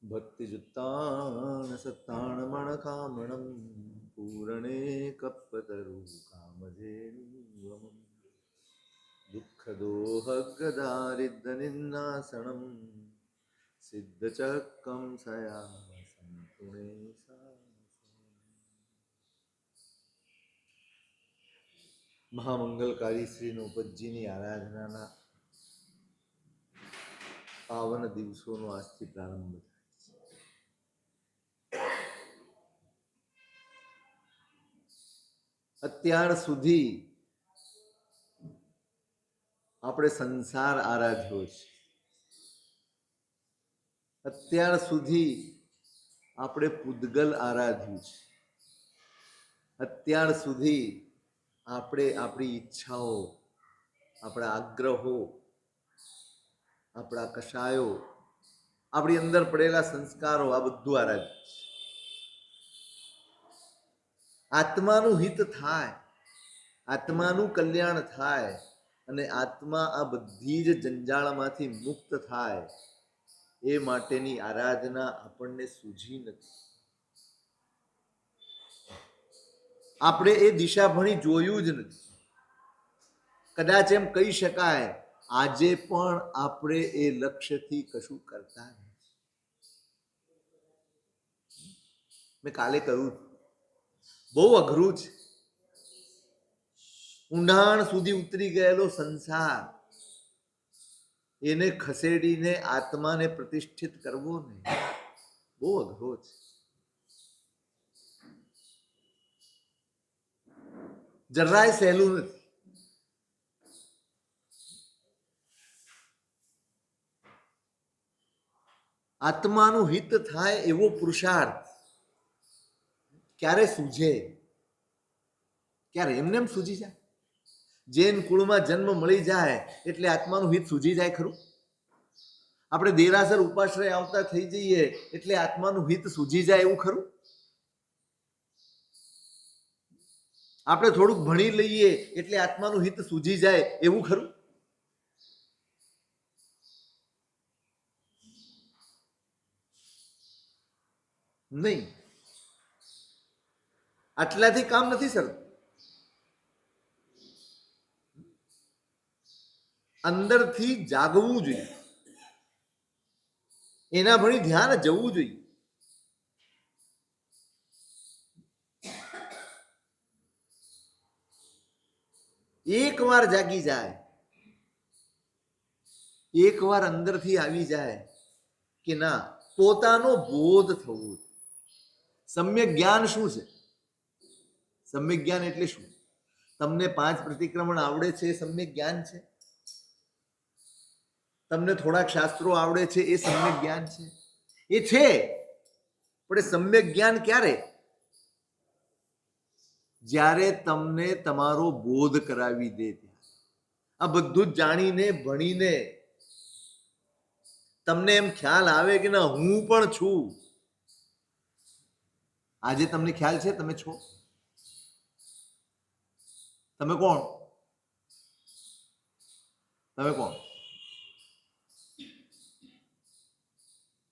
ભક્તિજુત્તાન સત્તાણમણકામણમ પૂરણે કપ્પતરુ કામધેનુવમં દુઃખદોહગદારિદ્રનિંદાસણમ સિદ્ધચક્કમ સયા સંતુણે મહામંગલકારી શ્રી નૃપતજીની આરાધનાના પાવન દિવસોનો આજથી પ્રારંભ થાય. અત્યાર સુધી આપણે સંસાર આરાધ્યો છે. અત્યાર સુધી આપણે પૂદગલ આરાધ્યું છે. અત્યાર સુધી આપણે આપણી ઈચ્છાઓ, આપણા આગ્રહો, આપણા કશાયો, આપણી અંદર પડેલા સંસ્કારો, આ બધું આરાધ્યું છે. આત્માનું હિત થાય, આત્માનું કલ્યાણ થાય અને આત્મા આ બધી જ જંજાળમાંથી મુક્ત થાય એ માટેની આરાધના આપણને સૂઝી નથી. આપણે એ દિશા ભણી જોયું જ નથી. કદાચ એમ કહી શકાય આજે પણ આપણે એ લક્ષ્યથી કશું કરતા નથી. મેં કાલે કહ્યું બહુ અઘરું છે. ઊંડાણ સુધી ઉતરી ગયેલો સંસાર એને ખસેડીને આત્માને પ્રતિષ્ઠિત કરવો ને બહુ અઘરો છે. જરાય સહેલું નથી. આત્માનું હિત થાય એવો પુરુષાર્થ ક્યારે સૂઝે? ક્યારે એમને એમ સૂઝી જાય? જૈન કુળમાં જન્મ મળી જાય એટલે આત્માનું હિત સૂઝી જાય ખરું? આપણે દેરાસર ઉપાશ્રય આવતા થઈ જઈએ એટલે આત્માનું હિત સૂઝી જાય એવું ખરું? આપણે થોડુંક ભણી લઈએ એટલે આત્માનું હિત સૂઝી જાય એવું ખરું? નહીં. આટલાથી કામ નથી સરતું. અંદરથી જાગવું જોઈએ, એના ભણી ધ્યાન જવું જોઈએ. એકવાર જાગી જાય, એકવાર અંદરથી આવી જાય કે ના પોતાનો બોધ થવો. સમ્યક જ્ઞાન શું છે? સમ્યક જ્ઞાન એટલે શું? તમને 5 પ્રતિક્રમણ આવડે છે એ સમ્યક જ્ઞાન છે? તમને થોડાક શાસ્ત્રો આવડે છે એ સમ્યક જ્ઞાન છે? એ છે, પણ એ સમ્યક જ્ઞાન ક્યારે? જ્યારે તમને તમારો બોધ કરાવી દે. આ બધું જ જાણીને ભણીને તમને એમ ખ્યાલ આવે કે ના હું પણ છું. આજે તમને ખ્યાલ છે તમે છો? તમે કોણ? તમે કોણ?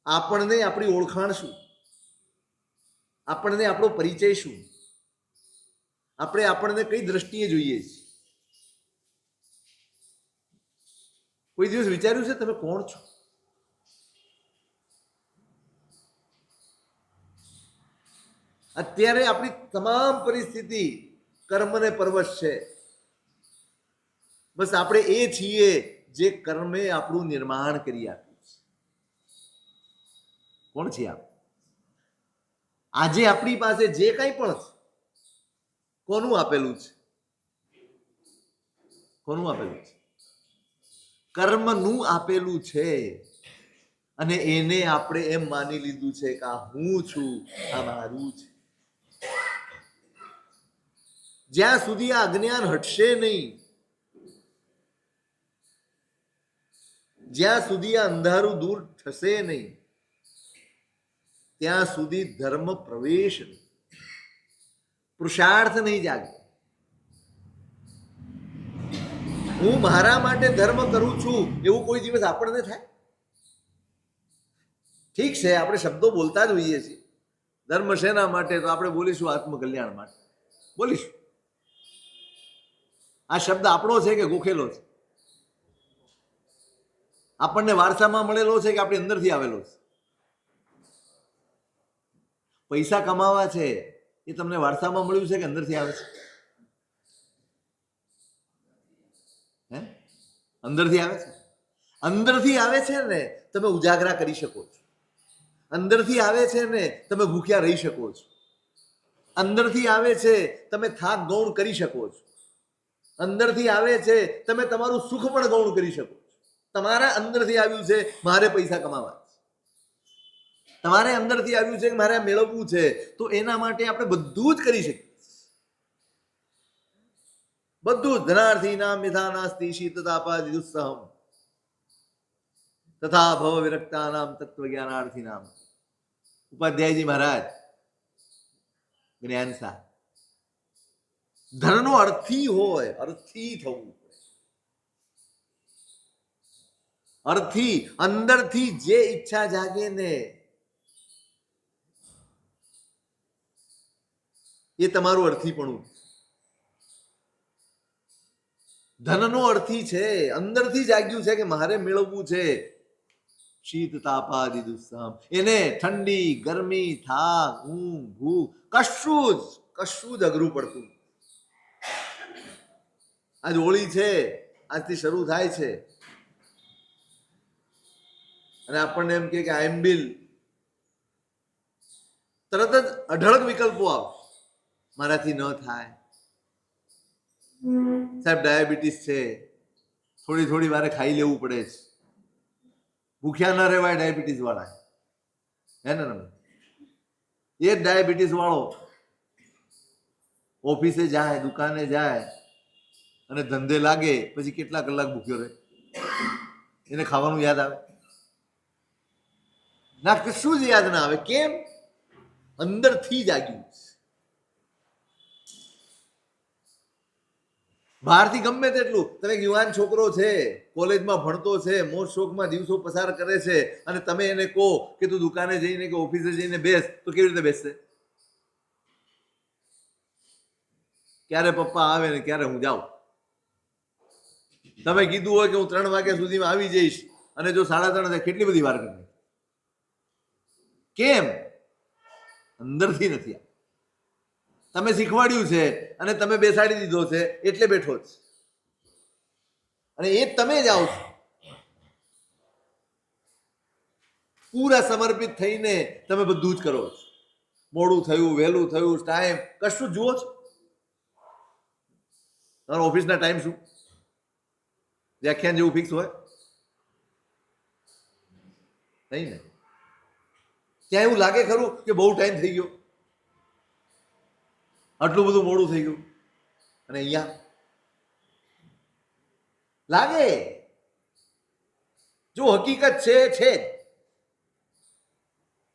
આપણને આપણી ઓળખાણ શું? આપણને આપણો પરિચય શું? આપણે આપણને કઈ દ્રષ્ટિએ જોઈએ છીએ? કોઈ દિવસ વિચાર્યું છે તમે કોણ છો? અત્યારે આપણી તમામ પરિસ્થિતિ કર્મને પરવશ છે. બસ આપણે એ છીએ જે કર્મે આપણું નિર્માણ કરી આપ્યું છે. કોણ છે આપ? આજે આપણી પાસે જે કંઈ પણ છે કોનું આપેલું છે? કોનું આપેલું છે? કર્મનું આપેલું છે. અને એને આપણે એમ માની લીધું છે કે આ હું છું, આ મારું છે. જ્યાં સુધી આ અજ્ઞાન હટશે નહીં, જ્યાં સુધી આ અંધારું દૂર થશે નહીં, ત્યાં સુધી ધર્મ પ્રવેશ નહીં, પુરુષાર્થ નહીં જાગે. હું મારા માટે ધર્મ કરું છું એવું કોઈ દિવસ આપણને થાય? ઠીક છે, આપણે શબ્દો બોલતા જ હોઈએ છીએ. ધર્મ શેના માટે? તો આપણે બોલીશું આત્મકલ્યાણ માટે બોલીશું. આ શબ્દ આપણો છે કે ગોખેલો છે? આપણને વારસામાં મળેલો છે કે આપણી અંદરથી આવેલો છે? પૈસા કમાવા છે એ તમને વારસામાં મળ્યું છે કે અંદરથી આવે છે? હે, અંદરથી આવે છે. અંદરથી આવે છે ને તમે ઉજાગરા કરી શકો છો. અંદરથી આવે છે ને તમે ભૂખ્યા રહી શકો છો. અંદરથી આવે છે તમે થાક ગૌણ કરી શકો છો. અંદરથી આવે છે તમે તમારું સુખ પણ ગૌણ કરી શકો છો. તમારા અંદરથી આવ્યું છે મારે પૈસા કમાવા, તમારે અંદરથી આવ્યું છે કે મારે મેળવવું છે, તો એના માટે આપણે બધું જ કરી શકીએ. બધું જ. ધનાર્થી નામ યથા નાસ્તિ શીતતાપાદિ દુસ્સહમ તથા ભવ વિરક્તા નામ તત્વ જ્ઞાનાર્થી નામ. ઉપાધ્યાયજી મહારાજ જ્ઞાનસા. ધનનો અર્થી હોય, અર્થી થવું. અર્થી અંદરથી જે ઈચ્છા જાગે ને એ તમારું અર્થીપણું. ધનનો અર્થી છે, અંદરથી જાગ્યું છે કે મારે મેળવવું છે. શીત તાપાદિ દુસ્સહમ. એને ઠંડી, ગરમી, થાક, ઊંઘ, ભૂખ કશું જ અઘરું પડતું. આજ હોળી છે, આજથી શરૂ થાય છે અને આપણને એમ કે આઈમ્બિલ, તરત જ અઢળક વિકલ્પો આવે. મારાથી ન થાય સાહેબ, ડાયાબિટીસ છે, થોડી વારે ખાઈ લેવું પડે છે. ભૂખ્યા ન રહેવાય ડાયાબિટીસ વાળા, હે ને? એ જ ડાયાબિટીસ વાળો ઓફિસે જાય, દુકાને જાય અને ધંધે લાગે, પછી કેટલા કલાક ભૂખ્યો રહે? એને ખાવાનું યાદ આવે ના? કશું જ યાદ ના આવે. કેમ? અંદરથી જાગ્યું. બહારથી ગમે તેટલું, તમે યુવાન છોકરો છે, કોલેજમાં ભણતો છે, મોજ શોખમાં દિવસો પસાર કરે છે, અને તમે એને કહો કે તું દુકાને જઈને કે ઓફિસે જઈને બેસ, તો કેવી રીતે બેસશે? ક્યારે પપ્પા આવે ને ક્યારે હું જાઉં? તમે કીધું હોય કે હું 3 વાગ્યા સુધીમાં આવી જઈશ, અને જો 3:30 થાય, કેટલી બધી વાર કરી. કેમ? અંદરથી નથી. તમે શીખવાડ્યું છે અને તમે બેસાડી દીધો છે એટલે બેઠો જ, અને એ તમે જ આવો છો. પૂરા સમર્પિત થઈને તમે બધું જ કરો છો. મોડું થયું, વહેલું થયું, ટાઈમ કશું જુઓ છો? તમારા ઓફિસના ટાઈમ શું? વ્યાખ્યાન જેવું ફિક્સ હોય નહીં ને? ત્યાં એવું લાગે ખરું કે બહુ ટાઈમ થઈ ગયો, આટલું બધું મોડું થઈ ગયું? અને અહીંયા લાગે. જો હકીકત છે જ.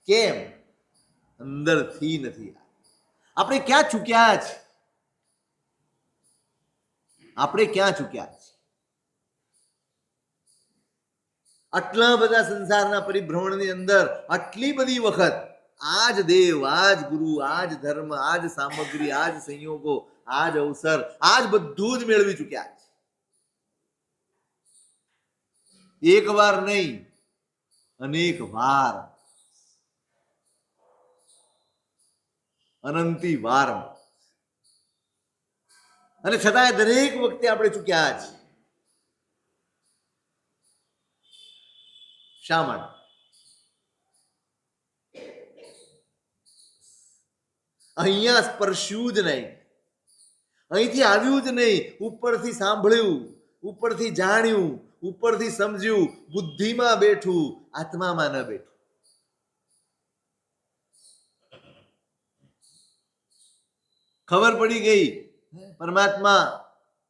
કેમ? અંદરથી નથી. આપણે ક્યાં ચૂક્યા છે? આપણે ક્યાં ચૂક્યા છે? આટલા બધા સંસારના પરિભ્રમણની અંદર આટલી બધી વખત આજ દેવ, આજ ગુરુ, આજ ધર્મ, આજ સામગ્રી, આજ સંયોગો, આજ અવસર, આજ બધું જ મેળવી ચૂક્યા છે. એક વાર નહીં, અનેક વાર, અનંતી વાર. અને છતાંય દરેક વખતે આપણે ચૂક્યા છે. શા માટે? અહીંયા સ્પર્શ્યું જ નહીં, અહીંથી આવ્યું જ નહીં. ઉપરથી સાંભળ્યું, ઉપરથી જાણ્યું, ઉપરથી સમજ્યું, બુદ્ધિમાં બેઠું, આત્મામાં ન બેઠું. ખબર પડી ગઈ પરમાત્મા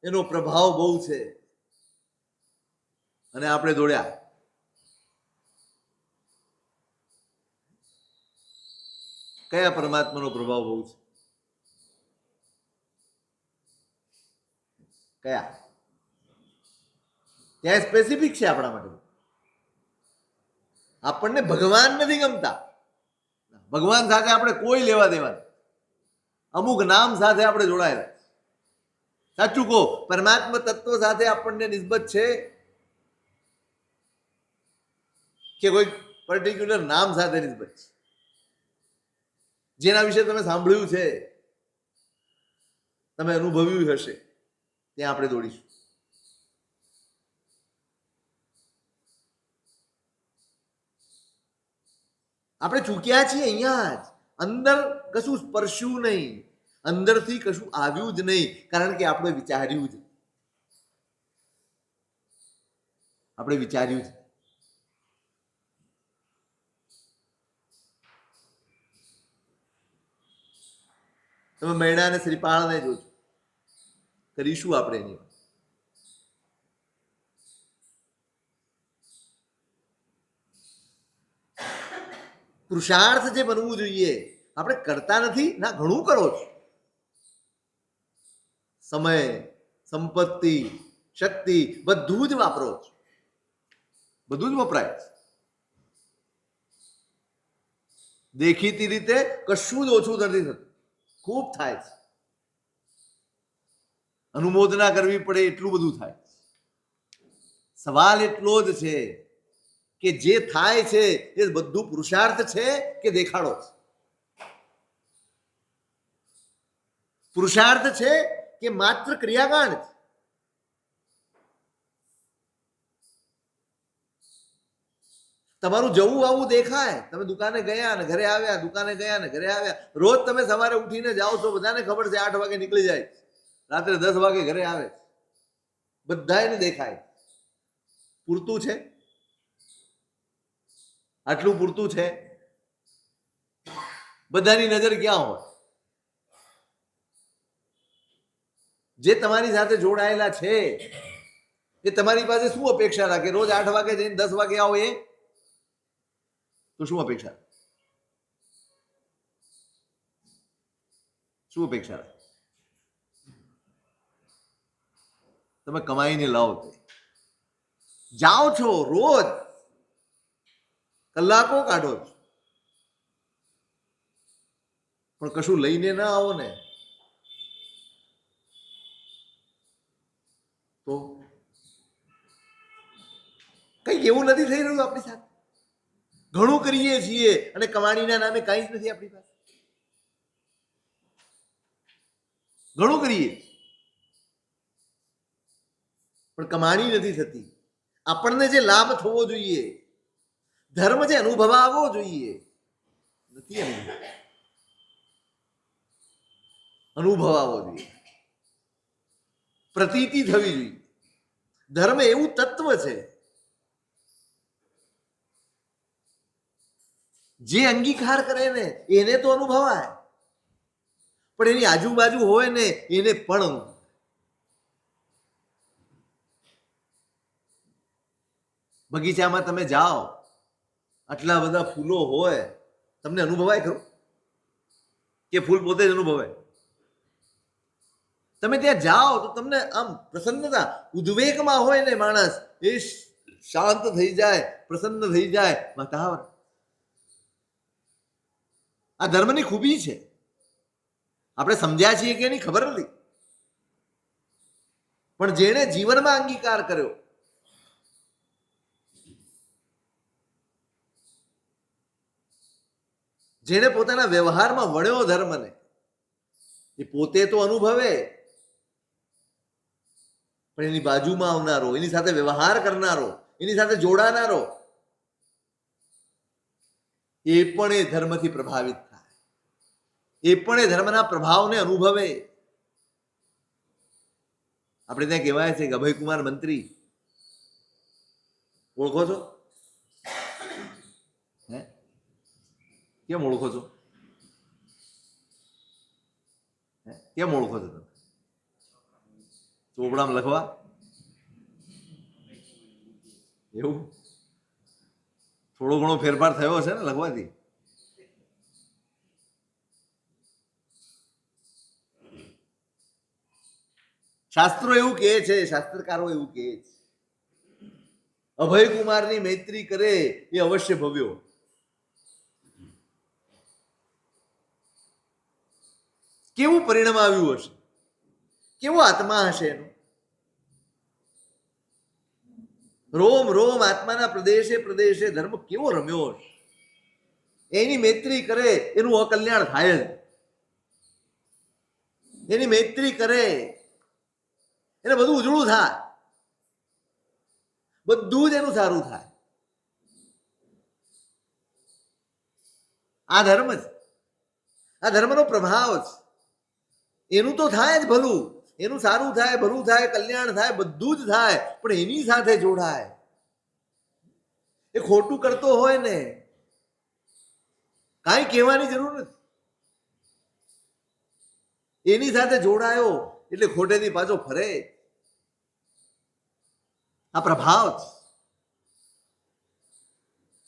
એનો પ્રભાવ બહુ છે, અને આપણે દોડ્યા. કયા પરમાત્માનો પ્રભાવ બહુ છે? કયા? ત્યાં સ્પેસિફિક છે આપણા માટે. આપણને ભગવાન નથી ગમતા. ભગવાન સાથે આપણે કોઈ લેવા દેવા નથી. અમુક નામ સાથે આપણે જોડાયેલા. સાચું કહો, પરમાત્મા તત્વ સાથે આપણને નિસ્બત છે કે કોઈ પર્ટિક્યુલર નામ સાથે નિસ્બત છે, જેના વિશે તમે સાંભળ્યું છે, તમે અનુભવ્યું હશે, ત્યાં આપણે દોડીશું. આપણે ચૂક્યા છીએ અહીંયા જ. અંદર કશું સ્પર્શ્યું નહીં, અંદરથી કશું આવ્યું જ નહીં, કારણ કે આપણે વિચાર્યું જ. આપણે વિચાર્યું જ. તમે મૈડા અને શ્રીપાળને જોજો, કરીશું આપણે એની વાત. પુરુષાર્થ જે બનવું જોઈએ, આપણે કરતા નથી ના, ઘણું કરો છો. સમય, સંપત્તિ, શક્તિ બધું જ વાપરો છો, બધું જ વપરાય છે. દેખીતી રીતે કશું જ ઓછું નથી થતું, ખૂબ થાય છે. અનુમોદના કરવી પડે એટલું બધું થાય. સવાલ એટલો જ છે કે જે થાય છે એ બધું પુરુષાર્થ છે કે દેખાડો છે? પુરુષાર્થ છે કે માત્ર ક્રિયાકાંડ છે? તમારું જવું આવું દેખાય, તમે દુકાને ગયા ને ઘરે આવ્યા, દુકાને ગયા ને ઘરે આવ્યા. રોજ તમે સવારે ઉઠીને જાઓ છો, બધાને ખબર છે 8 વાગે નીકળી જાય, રાત્રે 10 વાગે ઘરે આવે, બધાને દેખાય. પૂરતું છે? આટલું પૂરતું છે? બધાની નજર ક્યાં હોય? જે તમારી સાથે જોડાયેલા છે એ તમારી પાસે શું અપેક્ષા રાખે? રોજ 8 વાગે જઈને 10 વાગે આવો, એ તો શું અપેક્ષા? શું અપેક્ષા રાખે? તમે કમાઈને લાવો, જાઓ છો, રોજ કલાકો કાઢો છો, પણ કશું લઈને ના આવો ને, તો કઈક એવું નથી થઈ રહ્યું આપણી સાથે. ઘણું કરીએ છીએ અને કમાણીના નામે કઈ જ નથી આપણી પાસે. ઘણું કરીએ પણ કમાણી નથી થતી. આપણને જે લાભ થવો જોઈએ, ધર્મ જે અનુભવાવો જોઈએ, નથી અનુભવાવો જોઈએ, પ્રતીતિ થવી જોઈએ. ધર્મ એવું તત્વ છે જે અંગીકાર કરે ને એને તો અનુભવાય, પણ એની આજુબાજુ હોય ને એને પણ. બગીચામાં તમે જાઓ, આટલા બધા ફૂલો હોય, તમને અનુભવાય ખરું કે ફૂલ પોતે જ અનુભવાય? તમે ત્યાં જાઓ તો તમને આમ પ્રસન્નતા, ઉદ્વેગમાં હોય ને માણસ, એ શાંત થઈ જાય, પ્રસન્ન થઈ જાય વાતાવરણ. આ ધર્મની ખૂબી છે. આપણે સમજ્યા છીએ કે એની ખબર નથી, પણ જેણે જીવનમાં અંગીકાર કર્યો, જેણે પોતાના વ્યવહારમાં વણ્યો ધર્મને, એ પોતે તો અનુભવે, પણ એની બાજુમાં આવનારો, એની સાથે વ્યવહાર કરનારો, એની સાથે જોડાનારો, એ પણ એ ધર્મથી પ્રભાવિત થાય, એ પણ એ ધર્મના પ્રભાવને અનુભવે. આપણે ત્યાં કહેવાય છે કે અભયકુમાર મંત્રી, ઓળખો છો? હે, કેમ ઓળખો છો? કેમ ઓળખો છો તમે? ચોપડામાં લખવા એવું થોડો ઘણો ફેરફાર થયો છે ને લખવાથી? શાસ્ત્રો એવું કહે છે, શાસ્ત્રકારો એવું કહે છે અભય કુમારની મૈત્રી કરે એ અવશ્ય ભવ્યો. કેવું પરિણામ આવ્યું હશે, કેવો આત્મા હશે એનો. રોમ રોમ આત્માના પ્રદેશે પ્રદેશે ધર્મ કેવો રમ્યો હશે. એની મૈત્રી કરે એનું અકલ્યાણ થાય જ. એની મૈત્રી કરે એને બધું ઉજળું થાય, બધું જ એનું સારું થાય. આ ધર્મ જ, આ ધર્મનો પ્રભાવ છે. એનું તો થાય જ ભલું, એનું સારું થાય, ભલું થાય, કલ્યાણ થાય, બધું જ થાય, પણ એની સાથે જોડાય. એ ખોટું કરતો હોય ને કાંઈ કહેવાની જરૂર નથી. એની સાથે જોડાયો એટલે ખોટેથી પાછો ફરે. આ પ્રભાવ છે.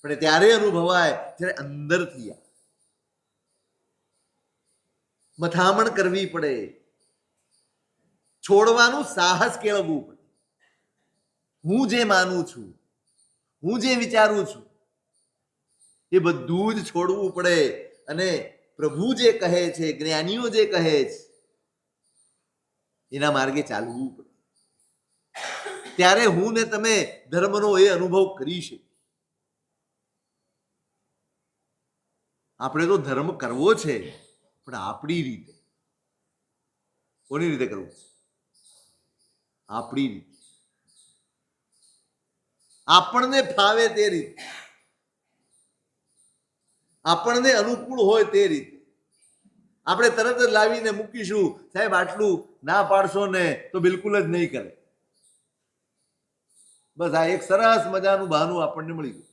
પણ ત્યારે અનુભવાય જ્યારે અંદરથી મથામણ કરવી પડે, છોડવાનું સાહસ કેળવવું પડે. હું જે માનું છું, હું જે વિચારું છું એ બધું જ છોડવું પડે અને પ્રભુ જે કહે છે, જ્ઞાનીઓ જે કહે છે એના માર્ગે ચાલવું પડે. ત્યારે હું ને તમે ધર્મનો એ અનુભવ કરી શકીએ. આપણે તો ધર્મ કરવો છે, પણ આપણી રીતે. કોની રીતે કરવું? આપણી રીતે, આપણને ફાવે તે રીતે, આપણને અનુકૂળ હોય તે રીતે. આપણે તરત જ લાવીને મૂકીશું, સાહેબ આટલું ના પાડશો ને તો બિલકુલ જ નહીં કરે. બસ આ એક સરસ મજાનું બહાનું આપણને મળી ગયું.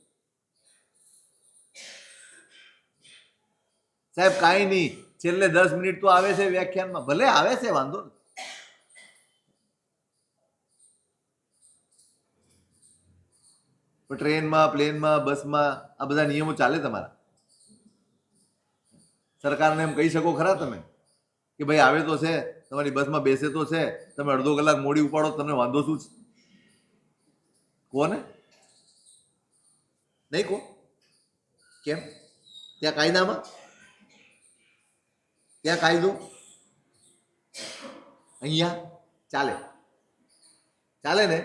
સાહેબ કાંઈ નહીં, છેલ્લે 10 મિનિટ તો આવે છે વ્યાખ્યાનમાં, ભલે આવે છે, વાંધો નથી. પણ ટ્રેનમાં, પ્લેનમાં, બસમાં આ બધા નિયમો ચાલે તમારા. સરકારને એમ કહી શકો ખરા તમે કે ભાઈ આવે તો છે, તમારી બસમાં બેસે તો છે, તમે અડધો કલાક મોડી ઉપાડો, તમને વાંધો શું છે? કોને નહીં કહો? કેમ? ત્યાં કાયદામાં, ત્યાં કાયદો, અહીંયા ચાલે. ચાલે ને?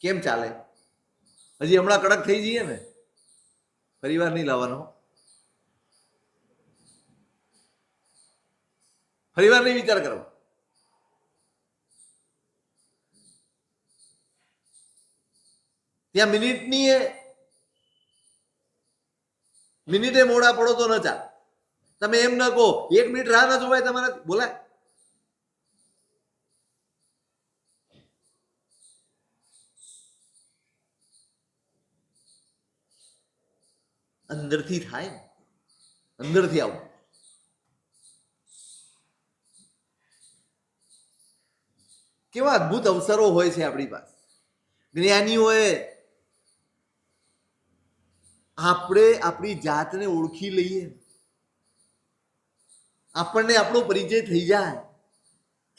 કેમ ચાલે? હજી હમણાં કડક થઈ જઈએ ને, પરિવાર નહીં લાવવાનો, ફરીવાર નહીં વિચાર કરો. ત્યાં મિનિટે મોડા પડો તો ન ચાલે. તમે એમ ન કહો 1 મિનિટ રાહ ન જોવાય તમારે, બોલાય? અંદરથી થાય ને, અંદરથી આવું. કેવા અદભુત અવસરો હોય છે આપણી પાસે. જ્ઞાનીઓએ આપણે આપણી જાતને ઓળખી લઈએ, આપણને આપણો પરિચય થઈ જાય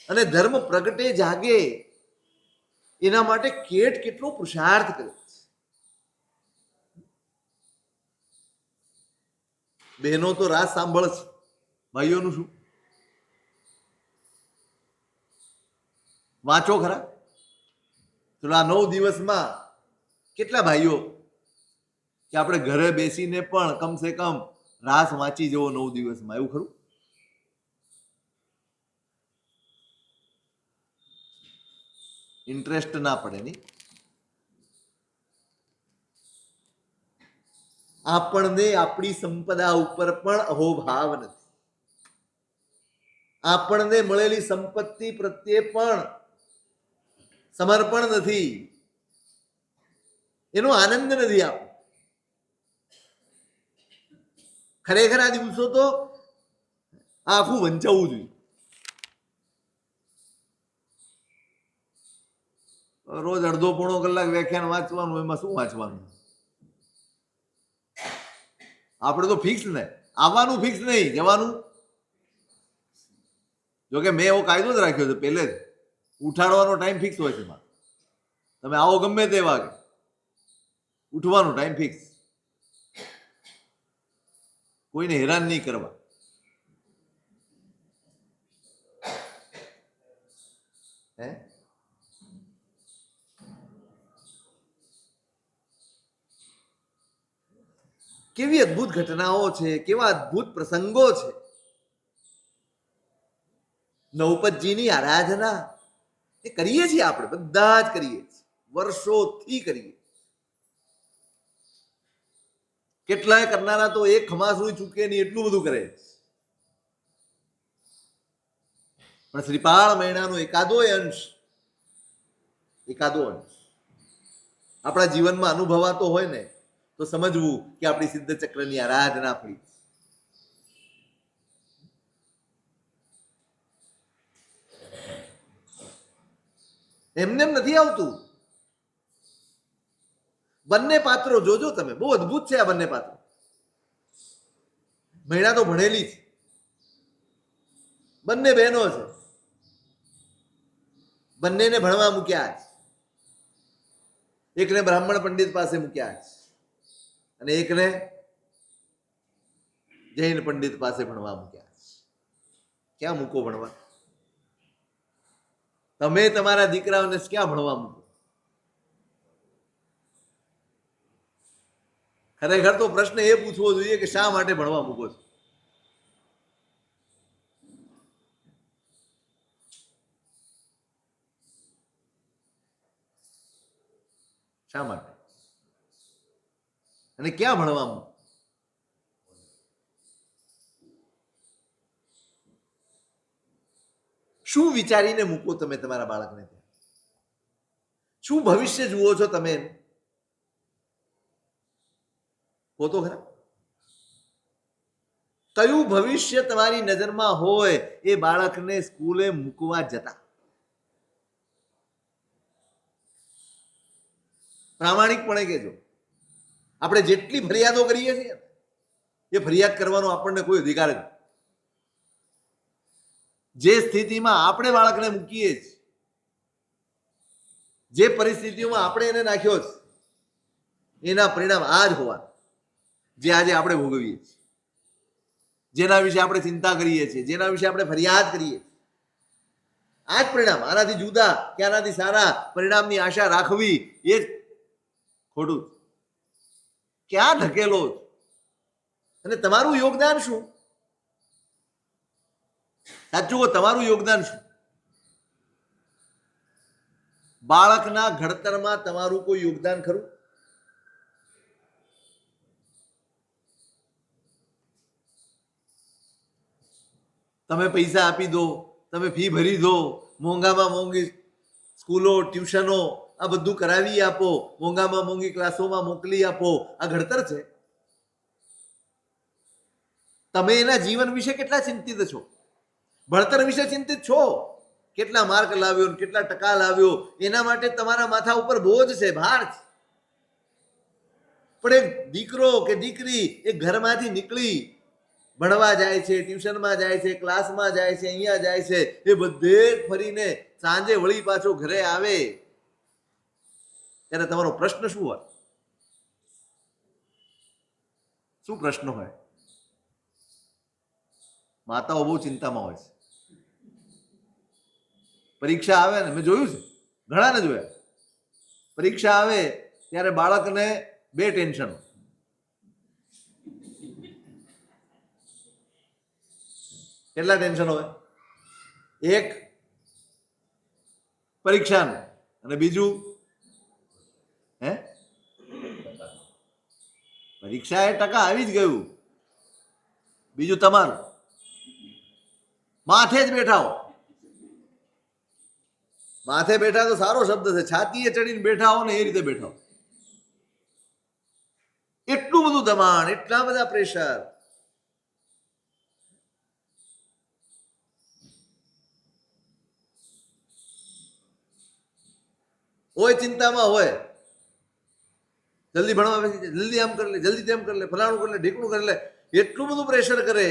અને ધર્મ પ્રગટે જાગે, એના માટે કેટલો પુરુષાર્થ કરે છે. બહેનો તો રાત સાંભળશે, ભાઈઓનું શું? વાંચો ખરા, ચલો આ 9 દિવસમાં કેટલા ભાઈઓ કે આપણે ઘરે બેસીને પણ કમસે કમ રાસ વાંચી જવો 9 દિવસમાં, એવું ખરું? ઇન્ટરેસ્ટ ના પડે નહીં. આપણને આપણી સંપદા ઉપર પણ અહોભાવ નથી. આપણને મળેલી સંપત્તિ પ્રત્યે પણ સમર્પણ નથી, એનો આનંદ નથી આપણો. ખરેખર આ દિવસો તો આખું વંચાવવું જોઈએ. રોજ અડધો પોણો કલાક વ્યાખ્યાન વાંચવાનું, એમાં શું વાંચવાનું? આપણે તો ફિક્સ ને, આવવાનું ફિક્સ નહીં, જવાનું. જોકે મેં એવો કાયદો જ રાખ્યો છે પહેલે જ, ઉઠાડવાનો ટાઈમ ફિક્સ હોય છે. તમે આવો ગમે તે વાગે, ઉઠવાનો ટાઈમ ફિક્સ, કોઈને હેરાન નહીં કરવા. હે કેવી અદભુત ઘટનાઓ છે, કેવા અદભુત પ્રસંગો છે. નૌપતજીની આરાધના એ કરીએ છીએ, આપણે બધા જ કરીએ છીએ, વર્ષોથી કરીએ. કેટલાય કરનારા તો એક ખમાસું ચૂકે નહીં એટલું બધું કરે. પણ શ્રીપાળ મહિનાનો એકાદો અંશ આપણા જીવનમાં અનુભવાતો હોય ને તો સમજવું કે આપણી સિદ્ધ ચક્રની આરાધના ફળી. એમને એમ નથી આવતું. બંને પાત્રો જોજો તમે, બહુ અદભુત છે આ બંને પાત્રો. મહિના તો ભણેલી છે, બંને બહેનો છે, બંનેને ભણવા મૂક્યા છે. એકને બ્રાહ્મણ પંડિત પાસે મૂક્યા છે અને એકને જૈન પંડિત પાસે ભણવા મૂક્યા છે. ક્યાં મૂકો ભણવા? તમે તમારા દીકરાઓને ક્યાં ભણવા મૂકો? ખરેખર તો પ્રશ્ન એ પૂછવો જોઈએ કે શા માટે ભણવા મૂકો છો? શા માટે અને ક્યાં ભણવા મૂકો? શું વિચારીને મૂકો તમે તમારા બાળકને ત્યાં? શું ભવિષ્ય જુઓ છો તમે? હોતો ખરા? કયું ભવિષ્ય તમારી નજરમાં હોય એ બાળકને સ્કૂલે મૂકવા જતા? પ્રામાણિકપણે કહેજો. આપણે જેટલી ફરિયાદો કરીએ છીએ એ ફરિયાદ કરવાનો આપણને કોઈ અધિકાર જ. જે સ્થિતિમાં આપણે બાળકને મૂકીએ છીએ, જે પરિસ્થિતિઓમાં આપણે એને નાખ્યો છે, એના પરિણામ આ જ હોવા જે આજે આપણે ભોગવીએ છીએ, જેના વિશે આપણે ચિંતા કરીએ છીએ, જેના વિશે આપણે ફરિયાદ કરીએ. આ જ પરિણામ. આનાથી જુદા કે આનાથી સારા પરિણામની આશા રાખવી એ જ ખોટું. ક્યાં ધકેલો? અને તમારું યોગદાન શું? સાચું, તમારું યોગદાન શું? બાળકના ઘડતરમાં તમારું કોઈ યોગદાન ખરું? તમે પૈસા આપી દો, તમે ફી ભરી દો, મોંઘામાં મોંઘી સ્કૂલો, ટ્યુશનો આ બધું કરાવી આપો, મોંઘામાં મોંઘી ક્લાસોમાં મોકલી આપો, આ ઘડતર છે? તમે એના જીવન વિશે કેટલા ચિંતિત છો? ભણતર વિશે ચિંતિત છો? કેટલા માર્ક લાવ્યો, કેટલા ટકા લાવ્યો, એના માટે તમારા માથા ઉપર બોજ છે, ભાર છે. પણ એક દીકરો કે દીકરી એ ઘરમાંથી નીકળી ભણવા જાય છે, ટ્યુશનમાં જાય છે, ક્લાસમાં જાય છે, અહીંયા જાય છે, એ બધે ફરીને સાંજે વળી પાછો ઘરે આવે ત્યારે તમારો પ્રશ્ન શું હોય? શું પ્રશ્ન હોય? માતાઓ બહુ ચિંતામાં હોય છે. પરીક્ષા આવે ને, મેં જોયું છે, ઘણાને જોયા. પરીક્ષા આવે ત્યારે બાળકને બે ટેન્શન. કેટલા ટેન્શન હોય? એક પરીક્ષાનું અને બીજું પરીક્ષા એ ટકા આવી જ ગયું, બીજું તમારું. માથે જ બેઠા હો. માથે બેઠા તો સારો શબ્દ છે, છાતીએ ચડીને બેઠા હો ને એ રીતે બેઠા હો. એટલું બધું દબાણ, એટલા બધા પ્રેશર. હોય ચિંતામાં હોય, જલ્દી ભણવા બેસી જાય, જલ્દી આમ કરી લે, જલ્દી તેમ કરી લે, ફલાણું કરી લે, ઢીકણું કરી લે. એટલું બધું પ્રેશર કરે.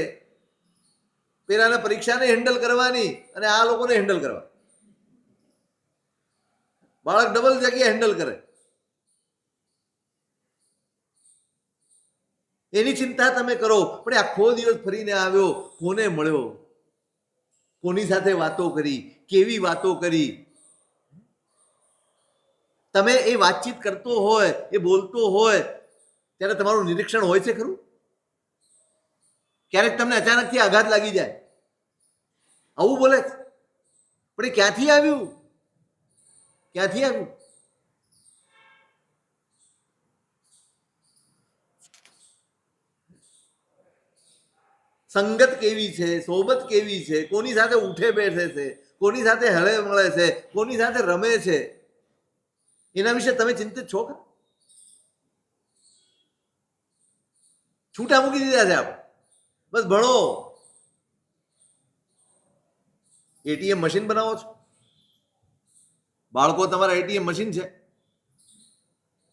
પેલાને પરીક્ષાને હેન્ડલ કરવાની અને આ લોકોને હેન્ડલ કરવા. બાળક ડબલ જગ્યાએ હેન્ડલ કરે. એની ચિંતા તમે કરો, પણ આખો દિવસ ફરીને આવ્યો, કોને મળ્યો, કોની સાથે વાતો કરી, કેવી વાતો કરી. તમે એ વાતચીત કરતો હોય, એ બોલતો હોય ત્યારે તમારું નિરીક્ષણ હોય છે ખરું? ક્યારેક તમને અચાનકથી આઘાત લાગી જાય, આવું બોલે છે, પણ એ ક્યાંથી આવ્યું, ક્યાંથી આવ્યું? સંગત કેવી છે, સોબત કેવી છે, કોની સાથે ઉઠે બેઠે છે, કોની સાથે હળે મળે છે, કોની સાથે રમે છે, એના વિશે તમે ચિંતિત છો? છૂટા મૂકી દીધા છે આપણે, બસ ભણો. એટીએમ મશીન બનાવો છો, બાળકો તમારા એટીએમ મશીન છે.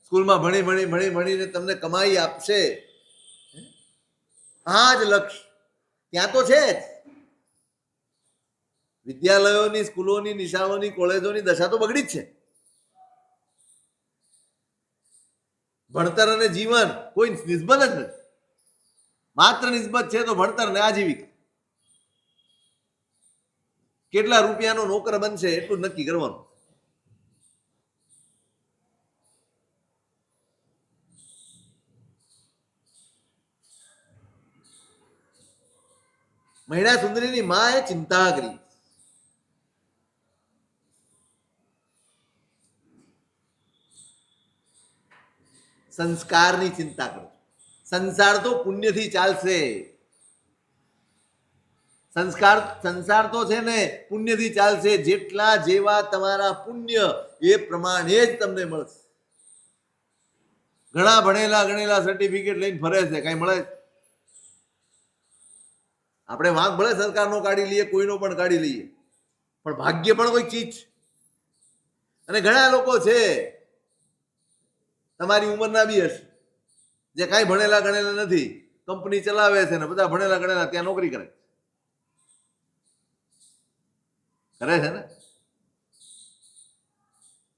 સ્કૂલમાં ભણીને તમને કમાઈ આપશે, આ જ લક્ષ્ય ત્યાં તો છે જ. વિદ્યાલયોની, સ્કૂલોની, નિશાળોની, કોલેજોની દશા તો બગડી જ છે. ભણતર અને જીવન કોઈ નિસ્બત જ નથી. માત્ર નિસ્બત છે તો ભણતર ને આજીવિકા. કેટલા રૂપિયાનો નોકર બનશે એટલું જ નક્કી કરવાનું. મહિલા સુંદરીની માએ ચિંતા કરી. સંસ્કારની ચિંતા કરો. સંસાર તો પુણ્યથી ચાલશે. સંસાર તો છે ને પુણ્યથી ચાલશે. જેટલા જેવા તમારા પુણ્ય એ પ્રમાણે જ તમને મળશે. ઘણા ભણેલા ગણેલા સર્ટિફિકેટ લઈને ફરે છે, કઈ મળે? આપણે વાંક ભલે સરકારનો કાઢી લઈએ, કોઈનો પણ કાઢી લઈએ, પણ ભાગ્ય પણ કોઈ ચીજ. અને ઘણા લોકો છે તમારી ઉંમરના બી હશે જે કાંઈ ભણેલા ગણેલા નથી, કંપની ચલાવે છે ને બધા ભણેલા ગણેલા ત્યાં નોકરી કરે છે ને.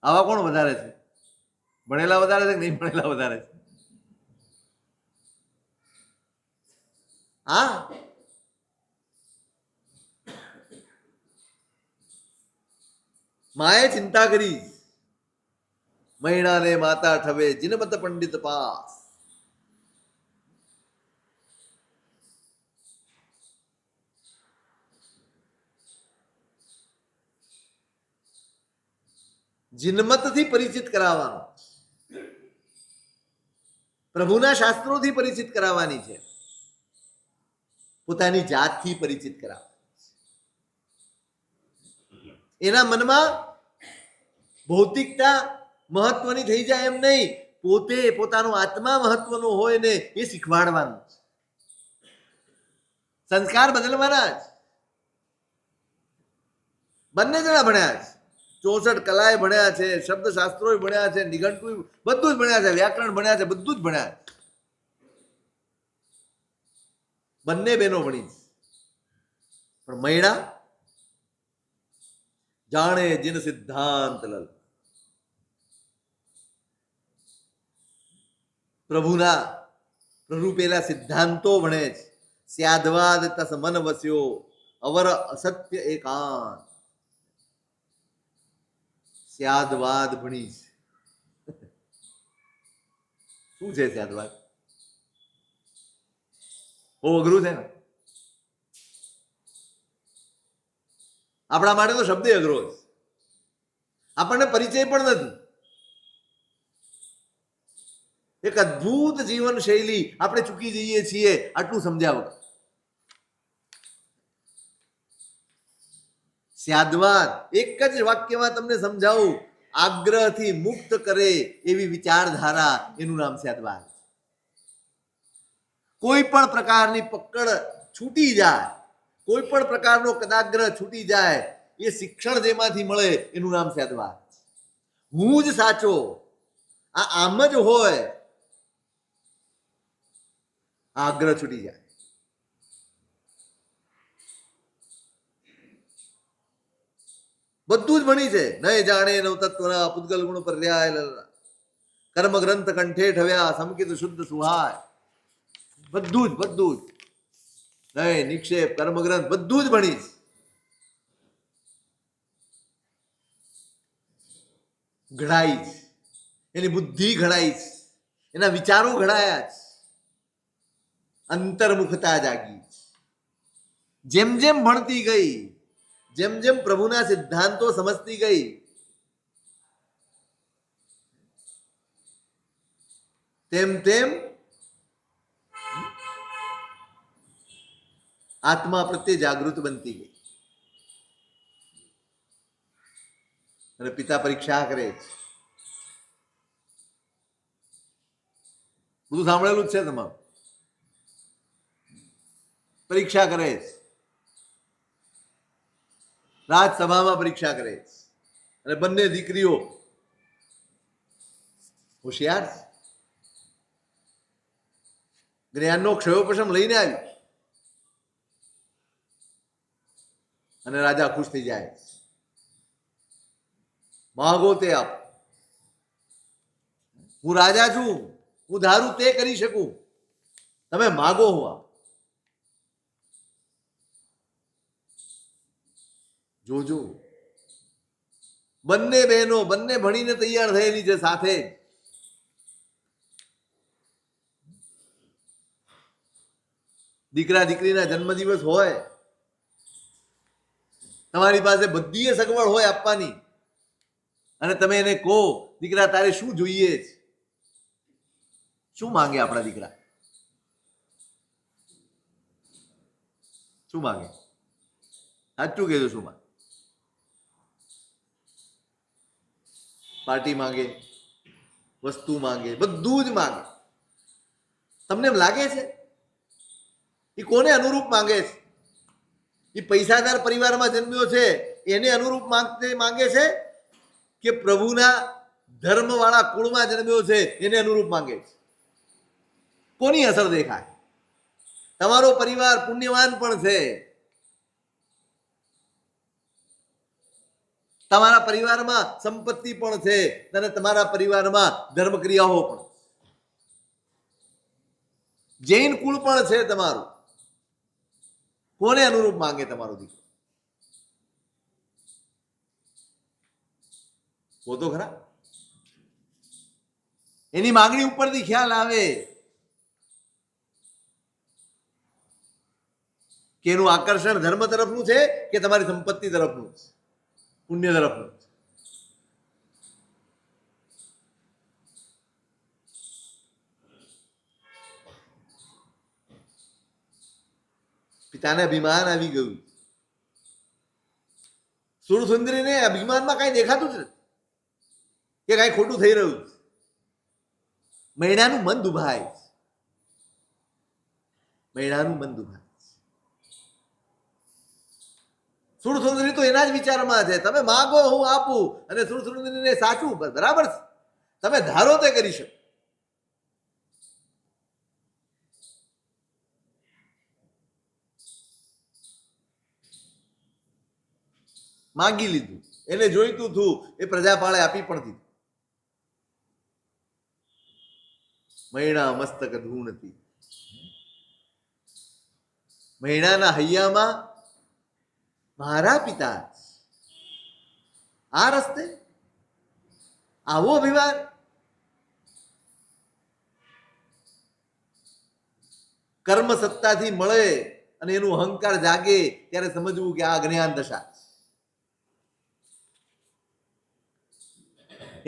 આવા કોણ વધારે છે? ભણેલા વધારે છે કે નહીં ભણેલા વધારે છે? હા, માએ ચિંતા કરી. મહિણાને માતા ઠવે જીનમત પંડિત પાસ. જીનમતથી પરિચિત કરાવવાનો, પ્રભુના શાસ્ત્રોથી પરિચિત કરાવવાની છે, પોતાની જાતથી પરિચિત કરાવવાની. એના મનમાં ભૌતિકતા મહત્વની થઈ જાય એમ નહીં, પોતે પોતાનો આત્મા મહત્વનો હોય ને એ શીખવાડવાનું. સંસ્કાર બદલવાના જ. બંને જણા ભણ્યા છે, 64 કલાએ ભણ્યા છે, શબ્દશાસ્ત્રો ભણ્યા છે, નિઘંટુ બધું જ ભણ્યા છે, વ્યાકરણ ભણ્યા છે, બધું જ ભણ્યા છે. બંને બહેનો ભણી છે, પણ મહિણા જાણે જીન સિદ્ધાંત લલ. પ્રભુના પ્રરૂપેલા સિદ્ધાંતો ભણે છે. સ્યાદવાદ તસ મન વસ્યો અવર અસત્ય એકાંત. સ્યાદવાદ ભણી છે. શું છે સ્યાદવાદ? બહુ અઘરું છે ને. આપણા માટે તો શબ્દ અઘરો છે, આપણને પરિચય પણ નથી. એક અદ્ભુત જીવન શૈલી આપણે ચૂકી જઈએ છીએ આટલું સમજાવ. સ્યાદવાદ એક જ વાક્યમાં તમને સમજાવું, આગ્રહથી મુક્ત કરે એવી વિચારધારા, એનું નામ સ્યાદવાદ. કોઈ પણ પ્રકારની પકડ છૂટી જાય, કોઈ પણ પ્રકારનો કદાગ્રહ છૂટી જાય, એ શિક્ષણ જેમાંથી મળે એનું નામ સ્યાદવાદ. હું જ સાચો, આ આમ જ હોય, આગ્રહ છૂટી જાય. બધું જ ભણી છે. નય જાણે નવ તત્વના પૂતગલ ગુણ પર્યાય કર્મ ગ્રંથ કંઠે ઠવ્યા સમકિત શુદ્ધ સુહાય. બધું જ નય નિક્ષેપ કર્મ ગ્રંથ બધું જ ભણી છે. ઘડાઈ છે, એની બુદ્ધિ ઘડાઈ છે, એના વિચારો ઘડાયા છે, અંતર્મુખતા જાગી. જેમ જેમ ભણતી ગઈ, જેમ જેમ પ્રભુના સિદ્ધાંતો સમજતી ગઈ, તેમ તેમ આત્મા પ્રત્યે જાગૃત બનતી ગઈ. અને પિતા પરીક્ષા કરે છે. બધું સાંભળેલું જ છે તમારું. પરીક્ષા કરે છે, રાજસભામાં પરીક્ષા કરે છે. અને બંને દીકરીઓ હોશિયાર છે. જ્ઞાનનો ક્ષયોપશમ લઈને આવી અને રાજા ખુશ થઈ જાય. માગો તે આપ. હું રાજા છું, હું ધારું તે કરી શકું, તમે માગો હું આપ. જોજો, બંને બહેનો બંને ભણીને તૈયાર થયેલી છે. સાથે દીકરા દીકરીના જન્મદિવસ હોય, તમારી પાસે બધી સગવડ હોય આપવાની, અને તમે એને કહો દીકરા તારે શું જોઈએ છે, શું માંગે આપણા દીકરા? શું માંગે? સાચું કહેજો, શું માંગે? પાર્ટી માંગે, વસ્તુ માંગે, બધું જ માંગે. તમને એમ લાગે છે એ કોને અનુરૂપ માંગે છે? એ પૈસાદાર પરિવારમાં જન્મ્યો છે એને અનુરૂપ માંગે છે કે પ્રભુના ધર્મવાળા કુળમાં જન્મ્યો છે એને અનુરૂપ માંગે છે? કોની અસર દેખાય? તમારો પરિવાર પુણ્યવાન પણ છે, તમારા પરિવારમાં સંપત્તિ પણ છે, અને તમારા પરિવારમાં ધર્મક્રિયાઓ પણ. જૈન કુળ પણ છે તમારું. કોને અનુરૂપ માંગે તમારો દીકરો? वो तो खरा. એની માંગણી ઉપરથી ખ્યાલ આવે કે એનું આકર્ષણ ધર્મ તરફનું છે કે તમારી સંપત્તિ તરફનું છે, પુણ્ય તરફનું છે. પિતાને અભિમાન આવી ગયું. સુરસુંદરીને અભિમાનમાં કઈ દેખાતું જ નથી કે કઈ ખોટું થઈ રહ્યું છે. મહિનાનું મન દુભાય, મહિનાનું મન દુભાય. સુરસુંદરી તો એના જ વિચારમાં છે, તમે માગો હું આપું, અને સુરસુંદરીને સાચું બરાબર છે, તમે ધારો તે કરી શકો. માગી લીધું, એને જોઈતું હતું એ પ્રજાપાળે આપી પણ દીધું. મૈણા મસ્તક ધૂણતી. મૈણાના હૈયામાં મારા પિતા આ રસ્તે આવો અભિમાન. કર્મ સત્તાથી મળે અને એનું અહંકાર જાગે ત્યારે સમજવું કે આ જ્ઞાન દશા.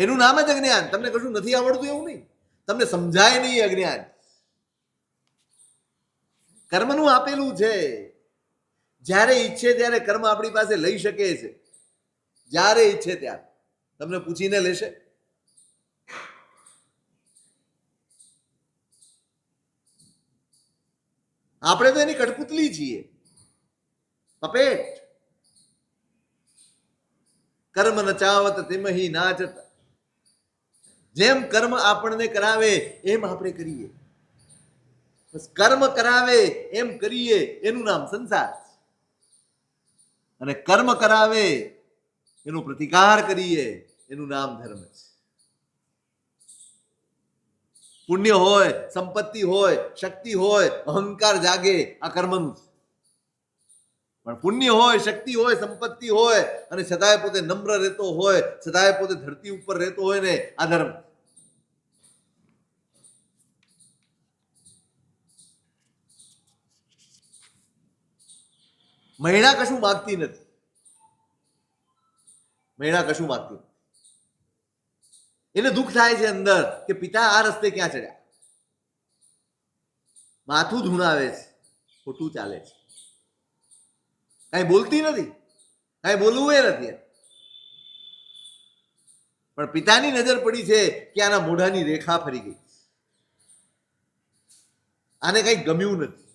એનું નામ જ અજ્ઞાન. તમને કશું નથી આવડતું એવું નહીં, તમને સમજાય નહીં અજ્ઞાન. કર્મનું આપેલું છે. જ્યારે ઈચ્છે ત્યારે કર્મ આપણી પાસે લઈ શકે છે, જ્યારે ઈચ્છે ત્યારે. તમને પૂછીને લેશે? આપણે તો એની કઠપુતલી છીએ, પપેટ. કર્મ નચાવત તેમહી નાચત. જેમ કર્મ આપણને કરાવે એમ આપણે કરીએ. કર્મ કરાવે એમ કરીએ એનું નામ સંસાર. અને કર્મ કરાવે એનો પ્રતિકાર કરીએ, એનું નામ ધર્મ છે. પુણ્ય હોય, સંપત્તિ હોય, શક્તિ હોય, અહંકાર જાગે, આ કર્મનું છે. પણ પુણ્ય હોય, શક્તિ હોય, સંપત્તિ હોય અને છતાંય પોતે નમ્ર રહેતો હોય, છતાંય પોતે ધરતી ઉપર રહેતો હોય ને, આ ધર્મ. મહિલા કશું માગતી નથી. મહિલા કશું માગતી નથી. એને દુઃખ થાય છે અંદર કે પિતા આ રસ્તે ક્યાં ચડ્યા, માથું ધૂણાવે છે, ખોટું ચાલે છે, કઈ બોલતી નથી, કઈ બોલવું એ નથી. પણ પિતાની નજર પડી છે કે આના મોઢાની રેખા ફરી ગઈ, આને કઈ ગમ્યું નથી,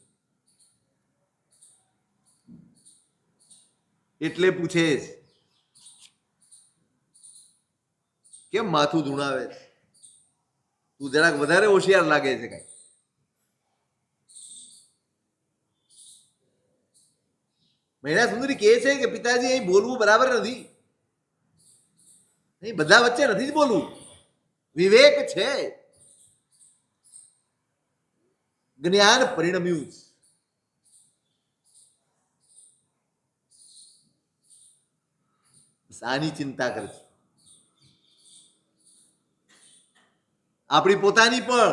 એટલે પૂછે છે કેમ માથું ધૂણાવે છે, તું જરાક વધારે હોશિયાર લાગે છે કઈ. મહિલા સુંદરી કહે છે કે પિતાજી અહીં બોલવું બરાબર નથી, અહીં બધા વચ્ચે નથી જ બોલવું, વિવેક છે, જ્ઞાન પરિણમ્યું. આની ચિંતા કરજો. આપણી પોતાની પણ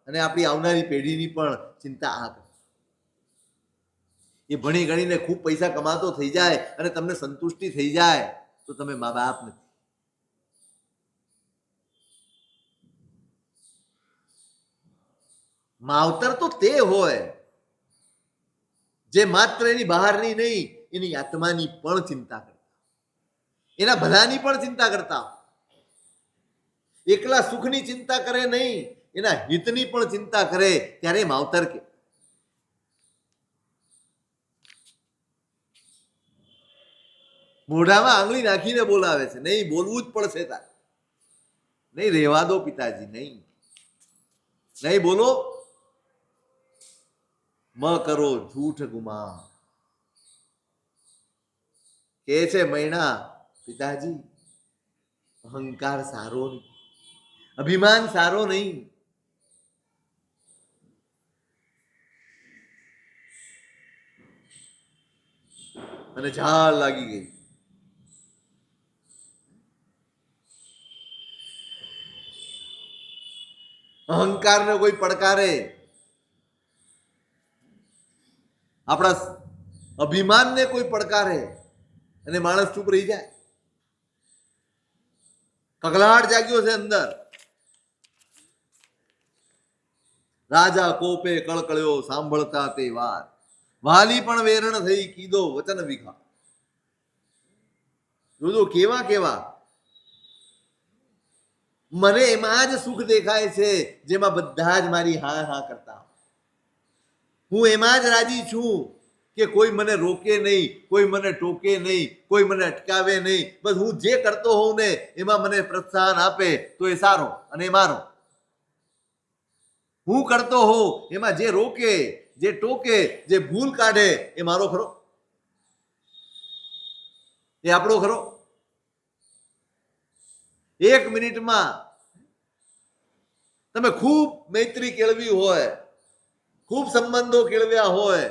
અને આપણી આવનારી પેઢીની પણ ચિંતા આ કરે. એ ભણી ગણીને ખૂબ પૈસા કમાતો થઈ જાય અને તમને સંતુષ્ટિ થઈ જાય તો તમે મા બાપ નથી. માવતર તો તે હોય જે માત્ર એની બહારની નહીં, એની આત્માની પણ ચિંતા કરતા, એના ભલાની પણ ચિંતા કરતા, એકલા સુખની ચિંતા કરે નહીં, એના હિતની પણ ચિંતા કરે, ત્યારે માવતર કે. મોઢામાં આંગળી નાખીને બોલાવે છે, નહીં બોલવું જ પડશે તારે, નહીં રહેવા દો પિતાજી, નહીં નહીં બોલો, મ કરો જૂઠ ગુમા. કે છે મૈણા, પિતાજી અહંકાર સારો નહીં, અભિમાન સારો નહીં. અને ઝાડ લાગી ગઈ. અહંકારને કોઈ પડકારે, આપણા અભિમાનને કોઈ પડકારે અને માણસ ચૂપ રહી જાય. કગલાટ જાગ્યો છે અંદર. રાજા કોપે કળકળ્યો સાંભળતા તે વાત, વાલી પણ વેરણ થઈ કીધો વચન વિખા. જોજો કેવા કેવા. મને એમાં જ સુખ દેખાય છે જેમાં બધા જ મારી હા હા કરતા. હું એમાં જ રાજી છું કે કોઈ મને રોકે નહીં, કોઈ મને ટોકે નહીં, કોઈ મને અટકાવે નહીં. બસ હું જે કરતો હોઉં ને એમાં મને પ્રોત્સાહન આપે તો એ સારો અને એ મારો. હું કરતો હોઉં એમાં જે રોકે, જે ટોકે, જે ભૂલ કાઢે એ મારો ખરો, એ આપણો ખરો. એક મિનિટમાં તમે ખૂબ મૈત્રી કેળવી હોય, ખૂબ સંબંધો કેળવ્યા હોય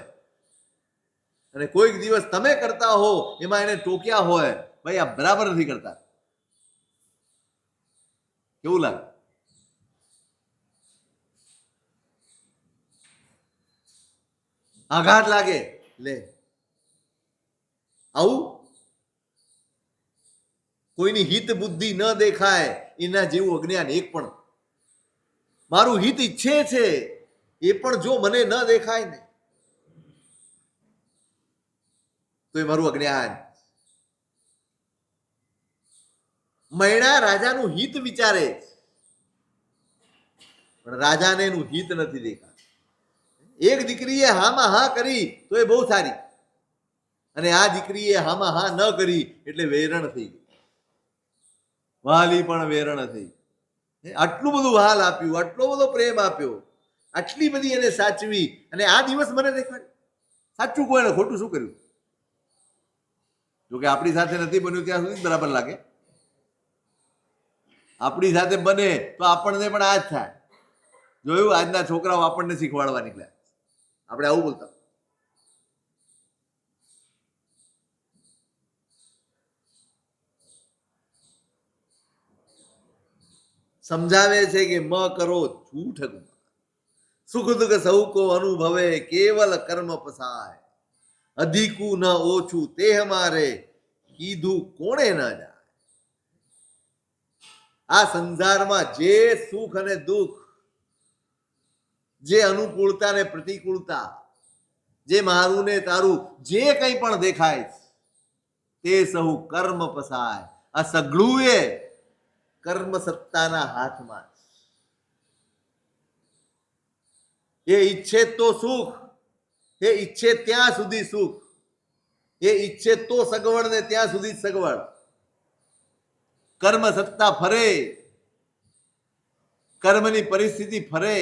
અને કોઈક દિવસ તમે કરતા હો એમાં એને ટોક્યા હોય, ભાઈ આ બરાબર નથી કરતા, કેવું લાગે? આઘાત લાગે. લે આવું કોઈની હિત બુદ્ધિ ન દેખાય એના જેવું અજ્ઞાન એક પણ. મારું હિત ઈચ્છે છે એ પણ જો મને ન દેખાય ને તો એ મારું અજ્ઞાન. મૈણા રાજાનું હિત વિચારે પણ રાજાને એનું હિત નથી દેખાતું. એક દીકરીએ હામાં હા કરી તો એ બહુ સારી, અને આ દીકરીએ હામાં હા ન કરી એટલે વેરણ થઈ ગઈ. વાલી પણ વેરણ થઈ. આટલું બધું વહાલ આપ્યું, આટલો બધો પ્રેમ આપ્યો, આટલી બધી એને સાચવી, અને આ દિવસ મને દેખાડ્યો. સાચું કોઈ ખોટું શું કર્યું? જોકે આપણી સાથે નથી બન્યું ત્યાં સુધી બરાબર લાગે. આપણી સાથે બને તો આપણને પણ આ જ થાય. જોયું, આજના છોકરાઓ આપણને શીખવાડવા નીકળ્યા. આપણે આવું બોલતા. સમજાવે છે કે મ કરો જૂઠ ગુમા, સુખ દુઃખ સૌ કો અનુભવે, કેવલ કર્મ પસાય, અધિકું ન ઓછું તે હમારે, કીધું કોણે ન જાય. આ સંસારમાં જે સુખ અને દુઃખ, જે અનુકૂળતા ને પ્રતિકૂળતા, જે મારું ને તારું જે કંઈ પણ દેખાય તે સહુ કર્મ પસાય. આ સઘળું એ કર્મ સત્તાના હાથમાં. એ ઈચ્છે તો સુખ, એ ઈચ્છે ત્યાં સુધી સુખ, એ ઈચ્છે તો સગવડ ને ત્યાં સુધી સગવડ. કર્મ સત્તા ફરે, કર્મની પરિસ્થિતિ ફરે.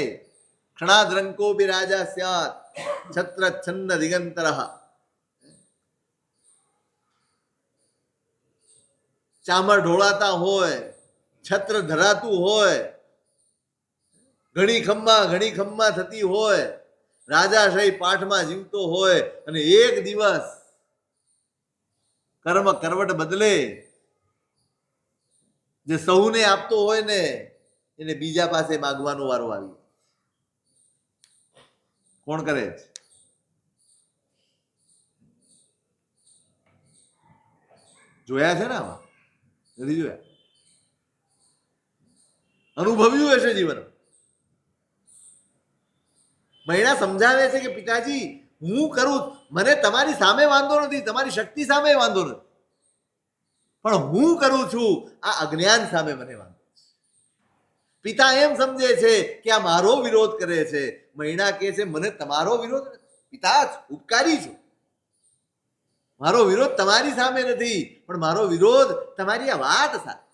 ક્ષણાદ્રંકો બી રાજા સ્યાત, છત્ર છન્ન દિગંતરઃ. ચામર ઢોળાતા હોય, છત્ર ધરાતું હોય, ઘણી ખમ્મા થતી હોય, રાજાશાહી પાઠમાં જીવતો હોય, અને એક દિવસ કર્મ કરવટ બદલે, જે સૌને આપતો હોય ને એને બીજા પાસે માગવાનો વારો આવી. કોણ કરે છે? જોયા છે ને આમાં? નથી જોયા? અનુભવ્યું હશે જીવન. મહિલા સમજાવે છે કે પિતાજી હું કરું, મને તમારી સામે વાંધો નથી, તમારી શક્તિ સામે વાંધો નથી, પણ હું કરું છું આ અજ્ઞાન સામે મને વાંધો. પિતા એમ સમજે છે કે આ મારો વિરોધ કરે છે. મહિલા કહે છે મને તમારો વિરોધ, પિતા ઉપકારી છું, મારો વિરોધ તમારી સામે નથી, પણ મારો વિરોધ તમારી આ વાત સાથે.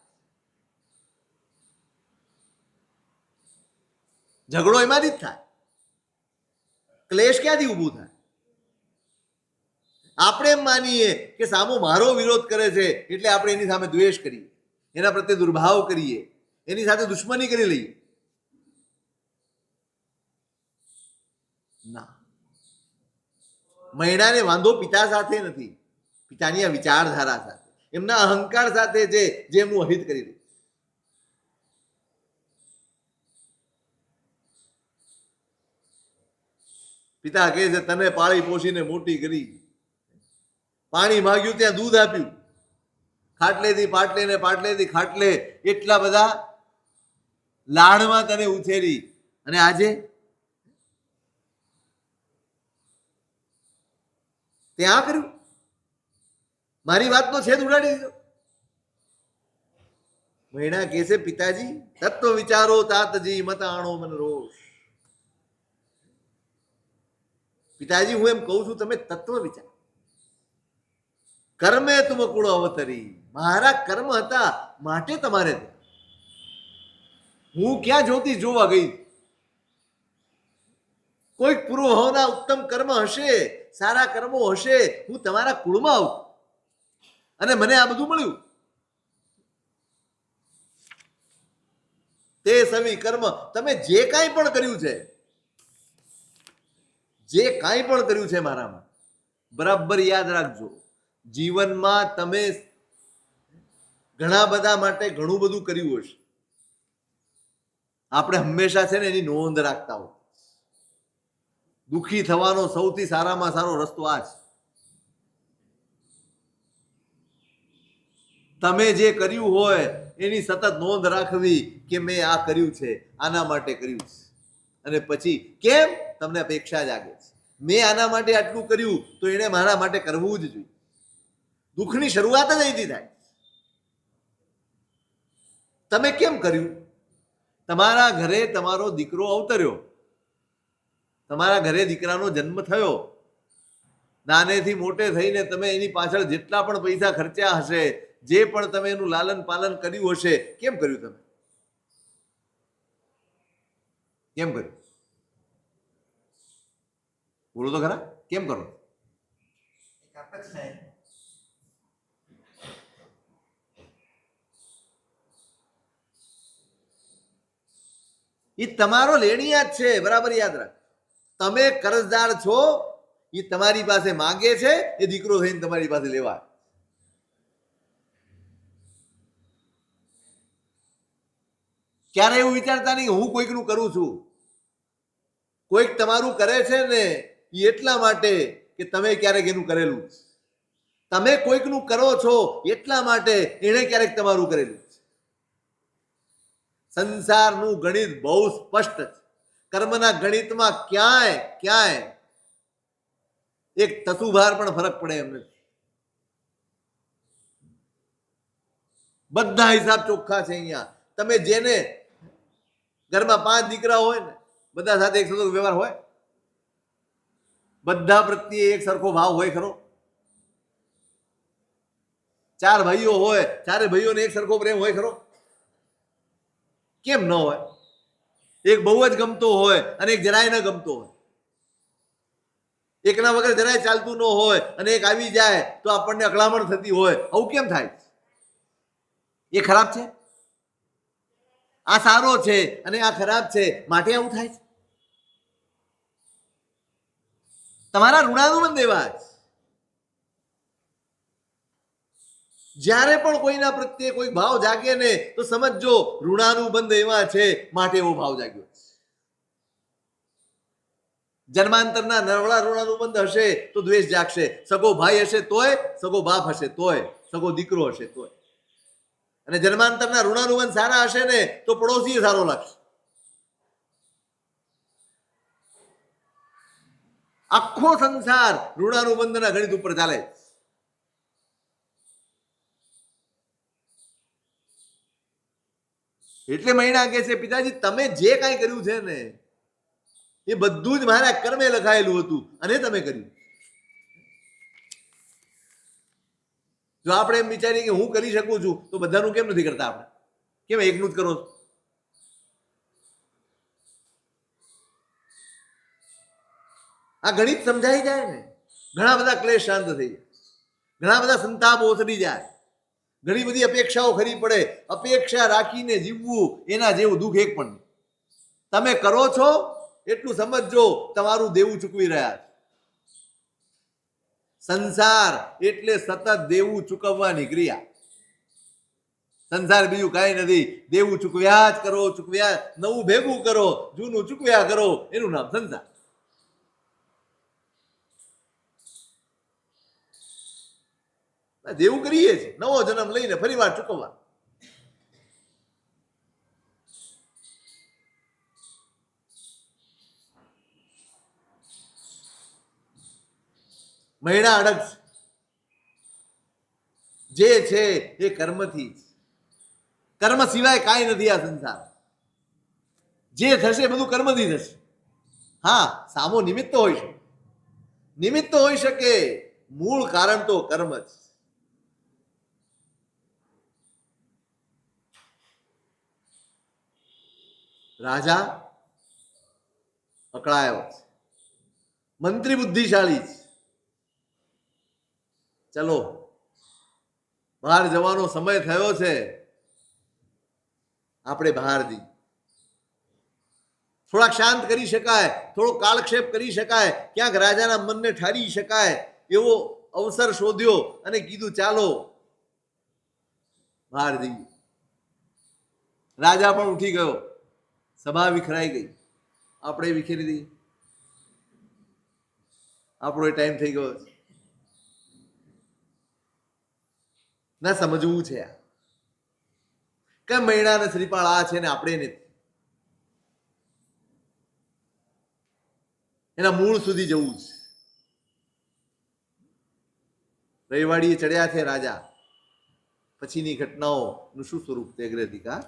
ઝઘડો એમાંથી જ થાય. ક્લેશ ક્યાંથી ઊભું થાય? આપણે એમ માનીએ કે સામો મારો વિરોધ કરે છે એટલે આપણે એની સામે દ્વેષ કરીએ, એના પ્રત્યે દુર્ભાવ કરીએ, એની સાથે દુશ્મની કરી લઈએ. ના, મહિલાને વાંધો પિતા સાથે નથી, પિતાની આ વિચારધારા સાથે, એમના અહંકાર સાથે જે એમનું અહિત કરી દે. પિતા કહે છે તને પાળી પોષીને મોટી કરી, પાણી માંગ્યું ત્યાં દૂધ આપ્યું, ખાટલેથી પાટલે ને પાટલેથી ખાટલે એટલા બધા લાડમાં તને ઉછેરી, અને આજે ત્યાં કર્યું, મારી વાતનો છેદ ઉડાડી દીધો. મહિના કહે છે પિતાજી તત્વ વિચારો તાતજી મત આણો મન રોષ. પિતાજી હું એમ કહું છું તમે તત્વ વિચાર. કર્મે તુમ કુળ અવતરી, મારા કર્મ હતા માટે તમારે. હું ક્યાં જ્યોતિષ જોવા ગઈ? કોઈક પૂર્વભાવના ઉત્તમ કર્મ હશે, સારા કર્મો હશે, હું તમારા કુળમાં આવું અને મને આ બધું મળ્યું. તે સવી કર્મ, તમે જે કાંઈ પણ કર્યું છે, જે કાંઈ પણ કર્યું છે મારામાં, બરાબર યાદ રાખજો. જીવનમાં તમે ઘણા બધા માટે ઘણું બધું કર્યું હશે. આપણે હંમેશા છે ને એની નોંધ રાખતા હોય. દુઃખી થવાનો સૌથી સારામાં સારો રસ્તો આ છે. તમે જે કર્યું હોય એની સતત નોંધ રાખવી કે મેં આ કર્યું છે, આના માટે કર્યું છે. અને પછી કેમ તમને અપેક્ષા જાગે છે, મેં આના માટે આટલું કર્યું તો એને મારા માટે કરવું જ જોઈએ. દુઃખની શરૂઆત જ અહીંથી થાય. તમે કેમ કર્યું? તમારા ઘરે તમારો દીકરો અવતર્યો, તમારા ઘરે દીકરાનો જન્મ થયો, નાનેથી મોટે થઈને તમે એની પાછળ જેટલા પણ પૈસા ખર્ચ્યા હશે, જે પણ તમે એનું લાલન પાલન કર્યું હશે, કેમ કર્યું? તમે કેમ કર્યું? બોલો તો ખરા, કેમ કરો? એ તમારો લેણિયા જ છે, બરાબર યાદ રાખ. તમે કર્જદાર છો, એ તમારી પાસે માંગે છે, એ દીકરો થઈને તમારી પાસે લેવા. ક્યારે એવું વિચારતા નહીં હું કોઈકનું કરું છું. કોઈક તમારું કરે છે ને એ એટલા માટે કે તમે ક્યારેક એનું કરેલું. તમે કોઈકનું કરો છો એટલા માટે એણે ક્યારેક તમારું કરેલું. સંસારનું ગણિત બહુ સ્પષ્ટ છે. કર્મના ગણિતમાં ક્યાંય એક તસુભાર પણ ફરક પડે એમ નથી. બધા હિસાબ ચોખ્ખા છે અહીંયા. તમે જેને ઘરમાં 5 દીકરા હોય ને બધા સાથે એક સરખો વ્યવહાર હોય, બધા પ્રત્યે એક સરખો ભાવ હોય ખરો? 4 ભાઈઓ હોય, 4 ભાઈઓને એક સરખો પ્રેમ હોય ખરો? કેમ ન હોય? એક બહુ જ ગમતો હોય અને એક જરાય ન ગમતો હોય. એકના વગર જરાય ચાલતું ન હોય અને એક આવી જાય તો આપણને અકળામણ થતી હોય. આવું કેમ થાય? એ ખરાબ છે, આ સારો છે અને આ ખરાબ છે, માટે આવું થાય છે. તમારા ઋણાનુબંધ એવા છે. જ્યારે પણ કોઈના પ્રત્યે કોઈ ભાવ જાગે ને તો સમજજો ઋણાનુબંધ એવા છે, માટે એવો ભાવ જાગ્યો. જન્માંતરના નવળા ઋણાનુબંધ હશે તો દ્વેષ જાગશે. સગો ભાઈ હશે તોય, સગો બાપ હશે તોય, સગો દીકરો હશે તોય. અને જન્માંતરના ઋણાનુબંધ સારા હશે ને તો પડોશી સારો લાગશે. આખો સંસાર ઋણાનુબંધના ગણિત ઉપર ચાલે. એટલે મહિના કહે છે પિતાજી તમે જે કાંઈ કર્યું છે ને એ બધું જ મારા કર્મે લખાયેલું હતું અને તમે કર્યું. જો આપણે એમ વિચારીએ કે હું કરી શકું છું તો બધાનું કેમ નથી કરતા? આપણે કેમ એકનું જ કરો? આ ગણિત સમજાઈ જાય ને ઘણા બધા ક્લેશ શાંત થઈ જાય, ઘણા બધા સંતાપ ઓસરી જાય, ઘણી બધી અપેક્ષાઓ ખરી પડે. અપેક્ષા રાખીને જીવવું એના જેવું દુઃખ એક પણ. તમે કરો છો એટલું સમજજો તમારું દેવું ચૂકવી રહ્યા છે. સંસાર એટલે સતત દેવું ચૂકવવાની ક્રિયા. સંસાર બીજું કાંઈ નથી. દેવું ચૂકવ્યા જ કરો, ચૂકવ્યા, નવું ભેગું કરો, જૂનું ચૂકવ્યા કરો, એનું નામ સંસાર. દેવું કરીએ છીએ, નવો જન્મ લઈને ફરી વાર ચૂકવવા. મહિના અડગ જે છે એ કર્મથી. કર્મ સિવાય કાંઈ નથી આ સંસાર. જે થશે બધું કર્મથી થશે. હા, સામો નિમિત્ત હોઈ શકે, નિમિત્ત હોઈ શકે, મૂળ કારણ તો કર્મ જ. રાજા અકળાયો છે, મંત્રી બુદ્ધિશાળી છે. ચલો બહાર જવાનો સમય થયો છે, આપણે બહાર જઈએ. થોડાક શાંત કરી શકાય, થોડો કાળક્ષેપ કરી શકાય, ક્યાંક રાજાના મનને ઠારી શકાય એવો અવસર શોધ્યો અને કીધું ચાલો બહાર જઈએ. રાજા પણ ઉઠી ગયો, સભા વિખરાઈ ગઈ. આપણે વિખેરી દઈએ, આપણો ટાઈમ થઈ ગયો. ના સમજવું છે કે મૈણા ને શ્રીપાળ આ છે ને આપણે નથી. એના મૂળ સુધી જવું છે. રવિવાડીએ ચડ્યા છે રાજા, પછીની ઘટનાઓનું શું સ્વરૂપ તે અગ્રધિકા